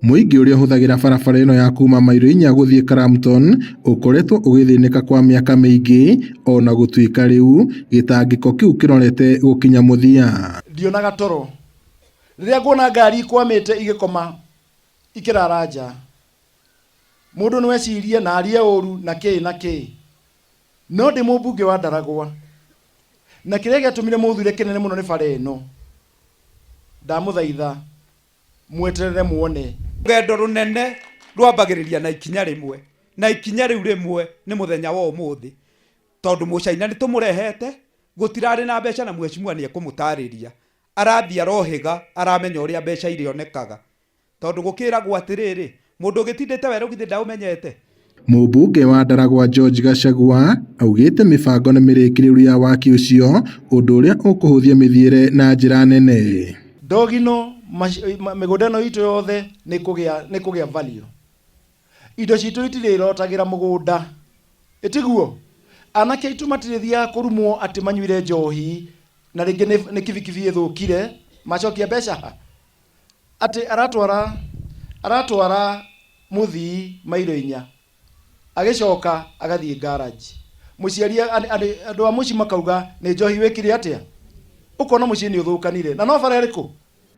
Mũingĩ ũrĩa ũhũthagĩra barabara ĩno ya kuuma Mairo-Inya gũthiĩ Karampton ũkoretwo ũgĩthĩnĩka kwa mĩaka mĩingĩ, ona gũtuĩka rĩu gĩtangĩko kĩu kĩrorete gũkinya mũthia. Ndionaga toro rĩrĩa nguona ngari ikwamĩte igĩkoma ikĩrara nja. Mũndũ nĩwecirie na arie ũru na kĩ no ndĩ mũmbunge wa Ndaragwa, na kĩrĩa gĩatũmire mũthure kĩnene mũno nĩ bara ĩno. Ndamũthaitha mweterere muone rũgendo rũnene rwambagĩrĩria na ikinya rĩmwe, na ikinya rĩu rĩmwe nĩ mũthenya wa ũmũthĩ, tondũ mũcaina nĩtũmũrehete, gũtirarĩ na mbeca na mheshimiwa nĩekũmũtarĩria, arathiĩ arohĩga, aramenya ũrĩa mbeca irĩonekaga, tondũ gũkĩragwo atĩrĩrĩ, mũndũ ũgĩtindĩte werũ githĩ ndaũmenyete. Mũmbunge wa Ndaragwa George Gachagua augĩte mĩbango nĩ mĩrĩkĩrĩru ya waki ũcio, ũndũ ũrĩa ũkũhũthia mĩthiĩre na njĩra nene. Ndogino mĩgũnda ĩno itũ yothe nĩ kũgĩa value. Indo citũ itirĩrotagĩra mũgũnda. Ĩtiguo anake aitũ matirĩthiaga kũrumwo atĩ manyuire njohi na rĩngĩ nĩ kibikibi ĩthũkire macokia mbeca. Atĩ aratwara mũthii Mairo-Inya agĩcoka agathiĩ garage. Mũciari andũ a mũciĩ makauga nĩ njohi wĩkire atĩa, ũkona mũciĩ nĩ ũthũkanire na no bara ĩrĩkũ.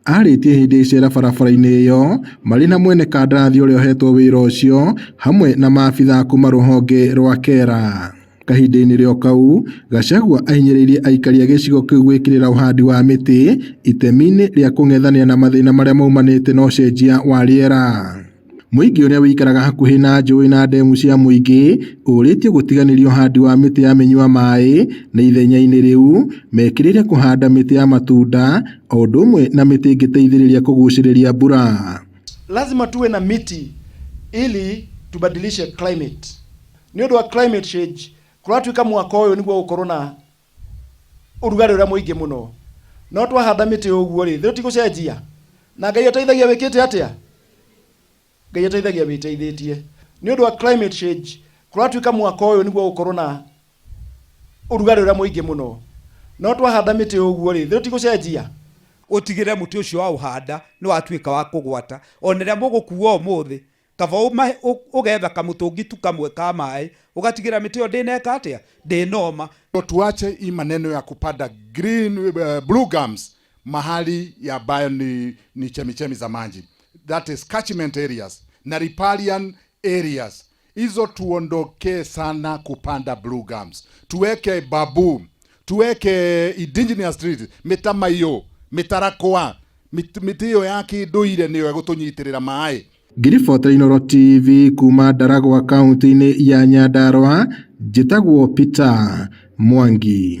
Arĩtie hĩndĩ icera barabara-inĩ ĩyo marĩ na mwene kandarathi ũrĩa ũhetwo wĩra ũcio hamwe na maabitha kuma rũhonge rwa Kera. Kahinda-inĩ rĩo kau Gachagua ahinyĩrĩirie aikari a gĩcigo kĩu gwĩkĩrĩra ũhandi wa mĩtĩ itemi-inĩ rĩa kũng'ethanĩra na mathĩna marĩa maumanĩte na ũcenjia wa rĩera. Mũingĩ ũrĩa wĩikaraga hakuhĩ na njũĩ na ndemu cia mũingĩ ũrĩtio gũtiganĩria ũhandi wa mĩtĩ ya mĩnyua maĩ, na ithenya-inĩ rĩu mekĩrĩire kũhanda mĩtĩ ya matunda o ũndũ ũmwe na mĩtĩ ĩngĩteithĩrĩria kũgucĩrĩria mbura. Lazima tuwe na miti ili tubadilishe climate. Nĩ ũndũ wa climate change kũratuĩka mwaka ũyũ nĩguo gũkorwo na ũrugarĩ ũrĩa mũingĩ mũno, no twahanda mĩtĩ ũguo rĩ thĩ tigũcenjia, na Ngai ateithagia wĩkĩte atĩa? Ngai ateithagia wĩteithĩtie. Nĩ ũndũ wa climate change kũratuĩka mwaka ũyũ nĩguo gũkorwo na ũrugarĩ ũrĩa mũingĩ mũno, no twahanda mĩtĩ ũguo rĩ thĩ tigũcenjia. Ũtigĩre mũtĩ ũcio wa ũhanda nĩ watuĩka wa kũgwata, ona rĩrĩa mũgũkuo ũmũthĩ kaba ũgetha kamũtũngi tu kamwe ka maĩ ũgatigĩra mĩtĩ ĩyo ndĩneka atĩa, ndĩnoma. Tuache hii maneno ya kupanda blue gums mahali ambayo ni chemichemi za maji, that is catchment areas na riparian areas. Hizo tuondoke sana kupanda blue gums, tuweke babu, tuweke indigenous trees, mitamayo, mitarakwa, miti hiyo ya kĩndũire nĩyo ĩgũtũnyitĩrĩra maĩ. Ngiribota Inooro TV kuma Ndaragwa kaunti-inĩ ya Nyandarua, njĩtagwo Peter Mwangi.